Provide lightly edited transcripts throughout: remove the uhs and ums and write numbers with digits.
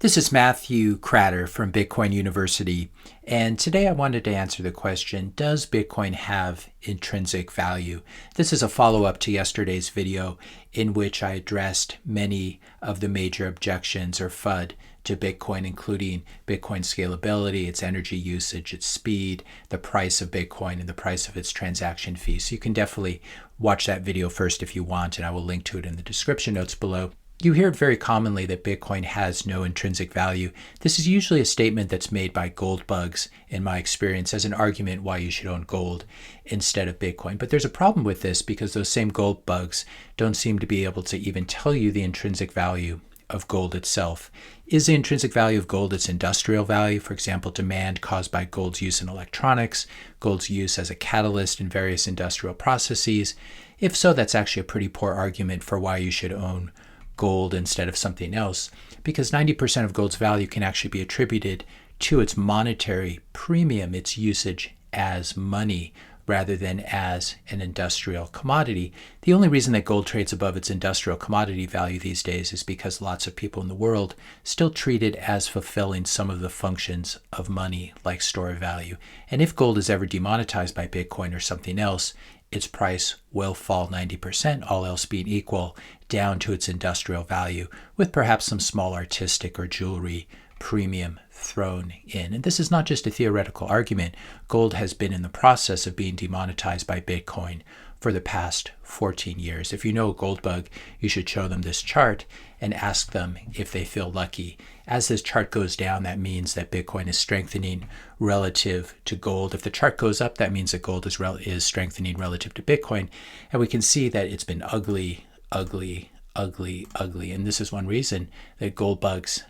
This is Matthew Cratter from Bitcoin University, and today I wanted to answer the question, does Bitcoin have intrinsic value? This is a follow-up to yesterday's video in which I addressed many of the major objections or FUD to Bitcoin, including Bitcoin scalability, its energy usage, its speed, the price of Bitcoin, and the price of its transaction fees. So you can definitely watch that video first if you want, and I will link to it in the description notes below. You hear it very commonly that Bitcoin has no intrinsic value. This is usually a statement that's made by gold bugs, in my experience, as an argument why you should own gold instead of Bitcoin. But there's a problem with this because those same gold bugs don't seem to be able to even tell you the intrinsic value of gold itself. Is the intrinsic value of gold its industrial value? For example, demand caused by gold's use in electronics, gold's use as a catalyst in various industrial processes? If so, that's actually a pretty poor argument for why you should own gold instead of something else, because 90% of gold's value can actually be attributed to its monetary premium, its usage as money rather than as an industrial commodity. The only reason that gold trades above its industrial commodity value these days is because lots of people in the world still treat it as fulfilling some of the functions of money, like store of value. And if gold is ever demonetized by Bitcoin or something else, its price will fall 90%, all else being equal, down to its industrial value, with perhaps some small artistic or jewelry premium thrown in. And this is not just a theoretical argument. Gold has been in the process of being demonetized by Bitcoin for the past 14 years. If you know a gold bug, you should show them this chart and ask them if they feel lucky. As this chart goes down, that means that Bitcoin is strengthening relative to gold. If the chart goes up, that means that gold is strengthening relative to Bitcoin. And we can see that it's been ugly, ugly, ugly, ugly. And this is one reason that gold bugs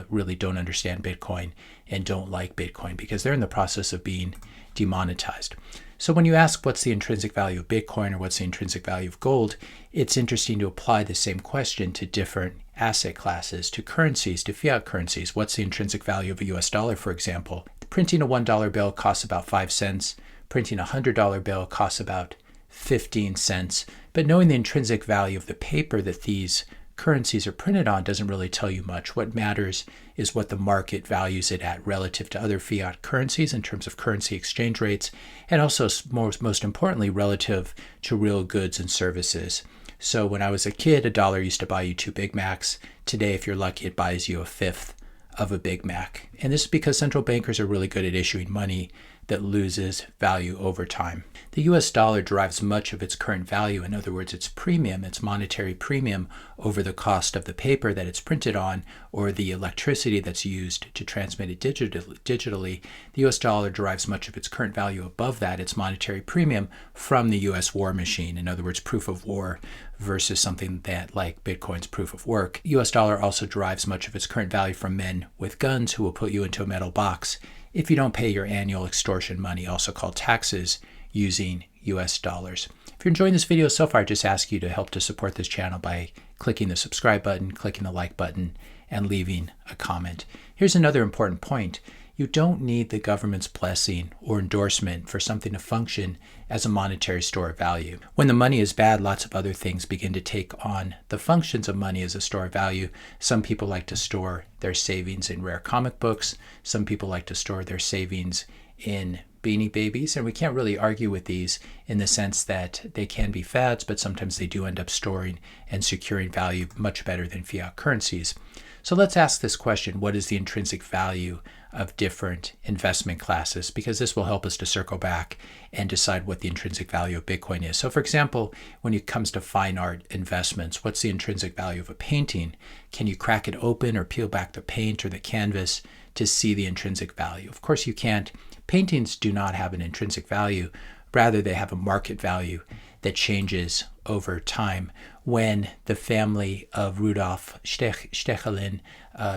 really don't understand Bitcoin and don't like Bitcoin, because they're in the process of being demonetized. So when you ask what's the intrinsic value of Bitcoin or what's the intrinsic value of gold, it's interesting to apply the same question to different asset classes, to currencies, to fiat currencies. What's the intrinsic value of a US dollar, for example? Printing a $1 bill costs about 5 cents. Printing a $100 bill costs about 15 cents. But knowing the intrinsic value of the paper that these currencies are printed on doesn't really tell you much. What matters is what the market values it at relative to other fiat currencies in terms of currency exchange rates, and also most importantly, relative to real goods and services. So when I was a kid, a dollar used to buy you 2 Big Macs. Today, if you're lucky, it buys you a fifth of a Big Mac. And this is because central bankers are really good at issuing money that loses value over time. The US dollar derives much of its current value, in other words, its premium, its monetary premium over the cost of the paper that it's printed on or the electricity that's used to transmit it digitally. The US dollar derives much of its current value above that, its monetary premium, from the US war machine, in other words, proof of war versus something that like Bitcoin's proof of work. US dollar also derives much of its current value from men with guns who will put you into a metal box if you don't pay your annual extortion money, also called taxes, using US dollars. If you're enjoying this video so far, I just ask you to help to support this channel by clicking the subscribe button, clicking the like button, and leaving a comment. Here's another important point. You don't need the government's blessing or endorsement for something to function as a monetary store of value. When the money is bad, lots of other things begin to take on the functions of money as a store of value. Some people like to store their savings in rare comic books. Some people like to store their savings in Beanie Babies, and we can't really argue with these in the sense that they can be fads, but sometimes they do end up storing and securing value much better than fiat currencies. So let's ask this question: what is the intrinsic value of different investment classes? Because this will help us to circle back and decide what the intrinsic value of Bitcoin is. So for example, when it comes to fine art investments, what's the intrinsic value of a painting? Can you crack it open or peel back the paint or the canvas to see the intrinsic value? Of course you can't. Paintings do not have an intrinsic value. Rather, they have a market value that changes over time. When the family of Rudolf Stechlin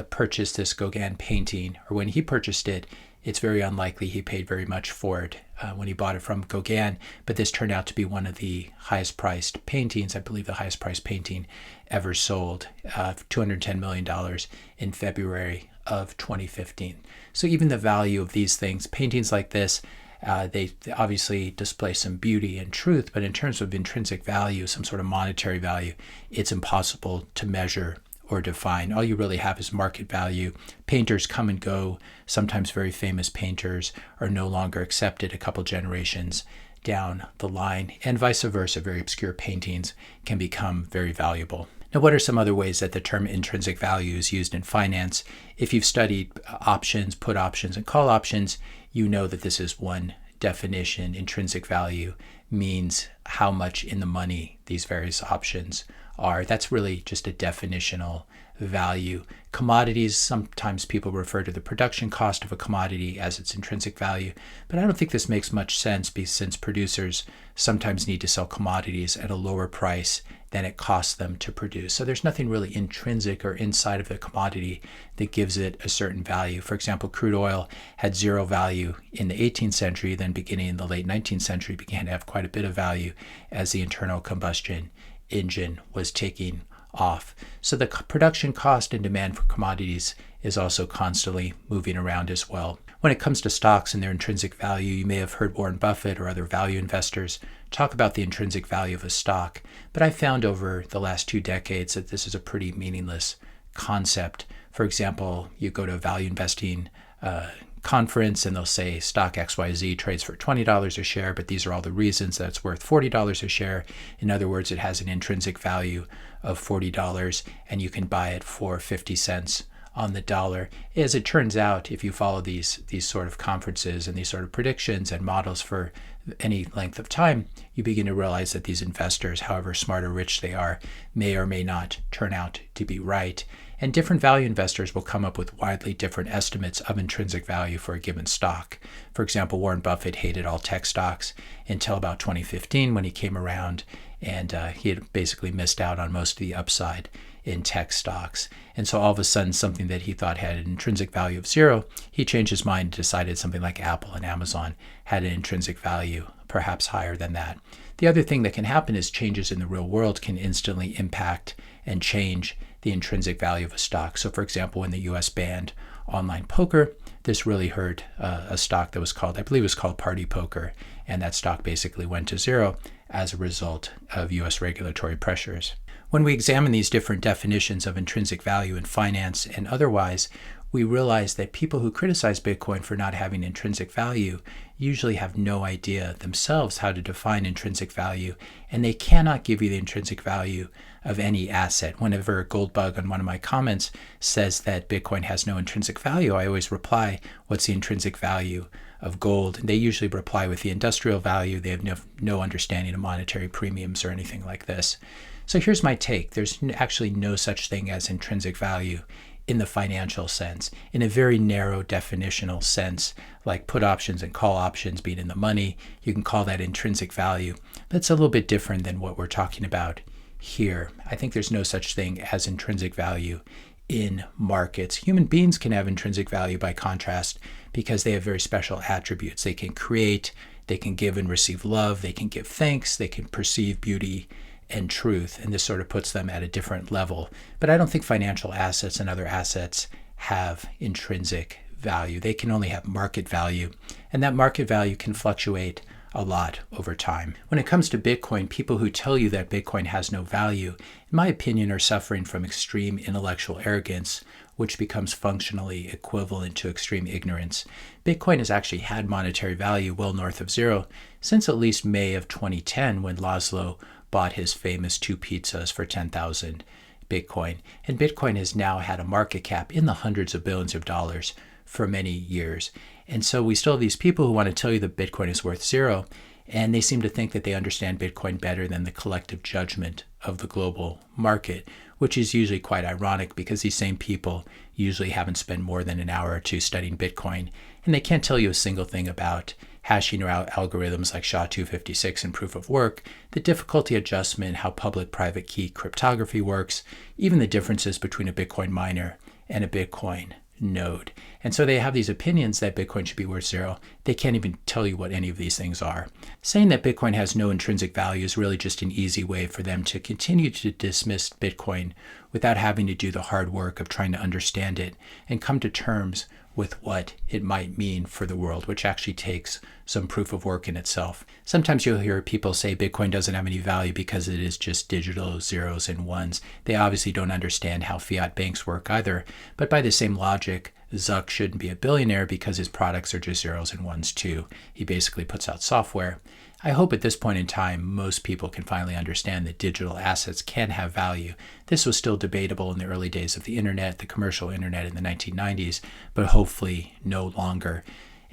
purchased this Gauguin painting, or when he purchased it, it's very unlikely he paid very much for it when he bought it from Gauguin, but this turned out to be one of the highest priced paintings, I believe the highest priced painting ever sold, $210 million in February of 2015. So even the value of these things, paintings like this, they obviously display some beauty and truth, but in terms of intrinsic value, some sort of monetary value, it's impossible to measure or define. All you really have is market value. Painters come and go. Sometimes very famous painters are no longer accepted a couple generations down the line, and vice versa. Very obscure paintings can become very valuable. Now, what are some other ways that the term intrinsic value is used in finance? If you've studied options, put options, and call options, you know that this is one definition. Intrinsic value means how much in the money these various options are. That's really just a definitional value. Commodities, sometimes people refer to the production cost of a commodity as its intrinsic value, but I don't think this makes much sense since producers sometimes need to sell commodities at a lower price than it costs them to produce. So there's nothing really intrinsic or inside of the commodity that gives it a certain value. For example, crude oil had zero value in the 18th century, then beginning in the late 19th century began to have quite a bit of value as the internal combustion engine was taking off. So the production cost and demand for commodities is also constantly moving around as well. When it comes to stocks and their intrinsic value, you may have heard Warren Buffett or other value investors talk about the intrinsic value of a stock, but I found over the last 2 decades that this is a pretty meaningless concept. For example, you go to a value investing conference and they'll say stock XYZ trades for $20 a share, but these are all the reasons that it's worth $40 a share. In other words, it has an intrinsic value of $40 and you can buy it for 50 cents on the dollar. As it turns out, if you follow these sort of conferences and these sort of predictions and models for any length of time, you begin to realize that these investors, however smart or rich they are, may or may not turn out to be right. And different value investors will come up with widely different estimates of intrinsic value for a given stock. For example, Warren Buffett hated all tech stocks until about 2015 when he came around, and he had basically missed out on most of the upside in tech stocks. And so all of a sudden, something that he thought had an intrinsic value of zero, he changed his mind and decided something like Apple and Amazon had an intrinsic value perhaps higher than that. The other thing that can happen is changes in the real world can instantly impact and change the intrinsic value of a stock. So for example, when the US banned online poker, this really hurt a stock that was called, I believe it was called Party Poker, and that stock basically went to zero as a result of US regulatory pressures. When we examine these different definitions of intrinsic value in finance and otherwise, we realize that people who criticize Bitcoin for not having intrinsic value usually have no idea themselves how to define intrinsic value, and they cannot give you the intrinsic value of any asset. Whenever Goldbug on one of my comments says that Bitcoin has no intrinsic value, I always reply, what's the intrinsic value of gold? And they usually reply with the industrial value. They have no understanding of monetary premiums or anything like this. So here's my take. There's actually no such thing as intrinsic value in the financial sense, in a very narrow definitional sense, like put options and call options being in the money. You can call that intrinsic value. That's a little bit different than what we're talking about here. I think there's no such thing as intrinsic value in markets. Human beings can have intrinsic value by contrast because they have very special attributes. They can create, they can give and receive love, they can give thanks, they can perceive beauty and truth, and this sort of puts them at a different level. But I don't think financial assets and other assets have intrinsic value. They can only have market value, and that market value can fluctuate a lot over time. When it comes to Bitcoin, people who tell you that Bitcoin has no value, in my opinion, are suffering from extreme intellectual arrogance, which becomes functionally equivalent to extreme ignorance. Bitcoin has actually had monetary value well north of zero since at least May of 2010, when Laszlo bought his famous 2 pizzas for 10,000 Bitcoin. And Bitcoin has now had a market cap in the hundreds of billions of dollars for many years. And so we still have these people who want to tell you that Bitcoin is worth zero, and they seem to think that they understand Bitcoin better than the collective judgment of the global market, which is usually quite ironic because these same people usually haven't spent more than an hour or two studying Bitcoin, and they can't tell you a single thing about hashing out algorithms like SHA-256 and proof of work, the difficulty adjustment, how public-private key cryptography works, even the differences between a Bitcoin miner and a Bitcoin node. And so they have these opinions that Bitcoin should be worth zero. they can't even tell you what any of these things are. Saying that Bitcoin has no intrinsic value is really just an easy way for them to continue to dismiss Bitcoin without having to do the hard work of trying to understand it and come to terms with what it might mean for the world, which actually takes some proof of work in itself. Sometimes you'll hear people say Bitcoin doesn't have any value because it is just digital zeros and ones. They obviously don't understand how fiat banks work either, but by the same logic, Zuck shouldn't be a billionaire because his products are just zeros and ones too. He basically puts out software. I hope at this point in time, most people can finally understand that digital assets can have value. This was still debatable in the early days of the internet, the commercial internet in the 1990s, but hopefully no longer.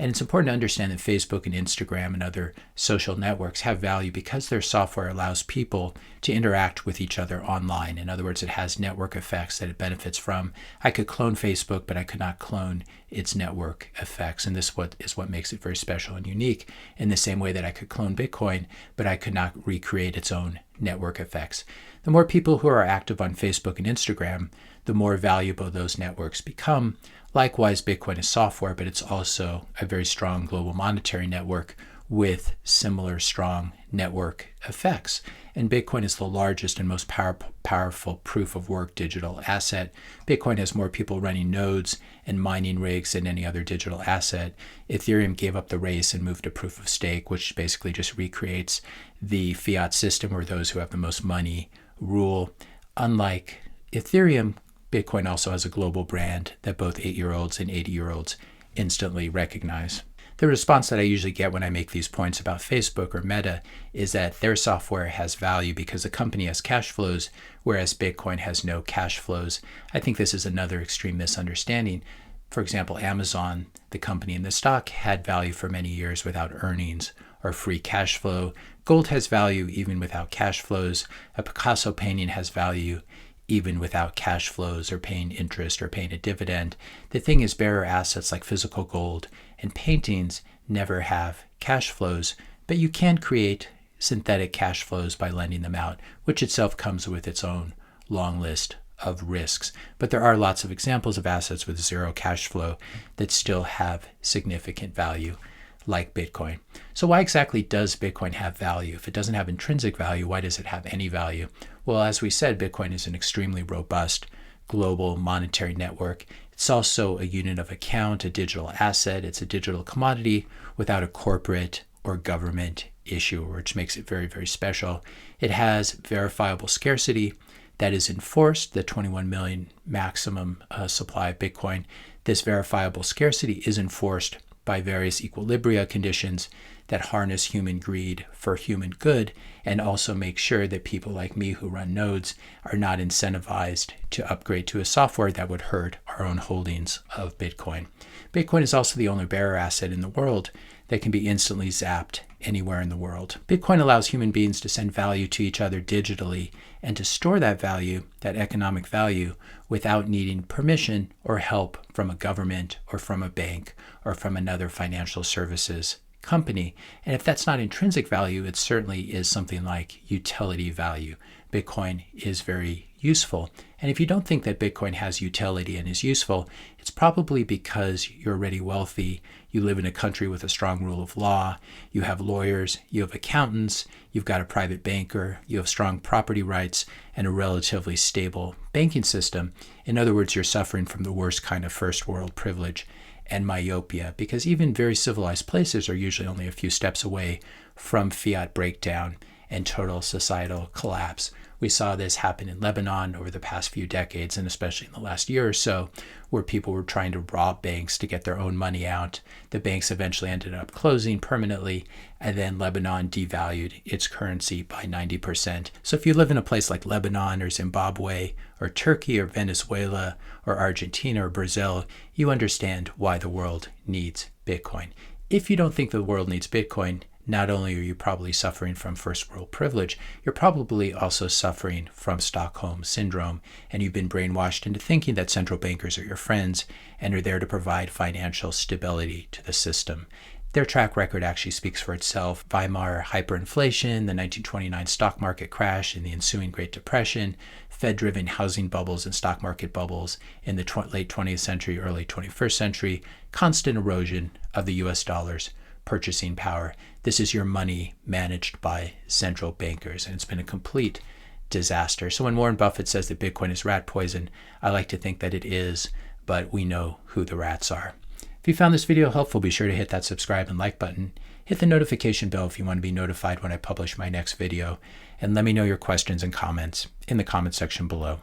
And it's important to understand that Facebook and Instagram and other social networks have value because their software allows people to interact with each other online. In other words, it has network effects that it benefits from. I could clone Facebook, but I could not clone its network effects. And this is what makes it very special and unique, in the same way that I could clone Bitcoin, but I could not recreate its own network effects. The more people who are active on Facebook and Instagram, the more valuable those networks become. Likewise, Bitcoin is software, but it's also a very strong global monetary network with similar strong network effects. And Bitcoin is the largest and most powerful proof of work digital asset. Bitcoin has more people running nodes and mining rigs than any other digital asset. Ethereum gave up the race and moved to proof of stake, which basically just recreates the fiat system where those who have the most money rule. Unlike Ethereum, Bitcoin also has a global brand that both 8-year-olds and 80-year-olds instantly recognize. The response that I usually get when I make these points about Facebook or Meta is that their software has value because the company has cash flows, whereas Bitcoin has no cash flows. I think this is another extreme misunderstanding. For example, Amazon, the company in the stock, had value for many years without earnings or free cash flow. Gold has value even without cash flows. A Picasso painting has value even without cash flows or paying interest or paying a dividend. The thing is, bearer assets like physical gold and paintings never have cash flows, but you can create synthetic cash flows by lending them out, which itself comes with its own long list of risks. But there are lots of examples of assets with zero cash flow that still have significant value, like Bitcoin. So why exactly does Bitcoin have value? If it doesn't have intrinsic value, why does it have any value? Well, as we said, Bitcoin is an extremely robust global monetary network. It's also a unit of account, a digital asset. It's a digital commodity without a corporate or government issue, which makes it very, very special. It has verifiable scarcity that is enforced, the 21 million maximum supply of Bitcoin. This verifiable scarcity is enforced by various equilibria conditions that harness human greed for human good and also make sure that people like me who run nodes are not incentivized to upgrade to a software that would hurt our own holdings of Bitcoin. Bitcoin is also the only bearer asset in the world that can be instantly zapped anywhere in the world. Bitcoin allows human beings to send value to each other digitally and to store that value, that economic value, without needing permission or help from a government or from a bank or from another financial services company. And if that's not intrinsic value, it certainly is something like utility value. Bitcoin is very useful. And if you don't think that Bitcoin has utility and is useful, it's probably because you're already wealthy. You live in a country with a strong rule of law. You have lawyers, you have accountants, you've got a private banker, you have strong property rights, and a relatively stable banking system. In other words, you're suffering from the worst kind of first world privilege and myopia, because even very civilized places are usually only a few steps away from fiat breakdown and total societal collapse. We saw this happen in Lebanon over the past few decades, and especially in the last year or so, where people were trying to rob banks to get their own money out. The banks eventually ended up closing permanently, and then Lebanon devalued its currency by 90%. So if you live in a place like Lebanon or Zimbabwe or Turkey or Venezuela or Argentina or Brazil, you understand why the world needs Bitcoin. If you don't think the world needs Bitcoin, not only are you probably suffering from first world privilege, you're probably also suffering from Stockholm syndrome, and you've been brainwashed into thinking that central bankers are your friends and are there to provide financial stability to the system. Their track record actually speaks for itself. Weimar hyperinflation, the 1929 stock market crash and the ensuing Great Depression, Fed-driven housing bubbles and stock market bubbles in the late 20th century, early 21st century, constant erosion of the US dollar's purchasing power. This is your money managed by central bankers, and it's been a complete disaster. So when Warren Buffett says that Bitcoin is rat poison, I like to think that it is, but we know who the rats are. If you found this video helpful, be sure to hit that subscribe and like button. Hit the notification bell if you want to be notified when I publish my next video, and let me know your questions and comments in the comment section below.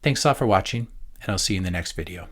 Thanks a lot for watching, and I'll see you in the next video.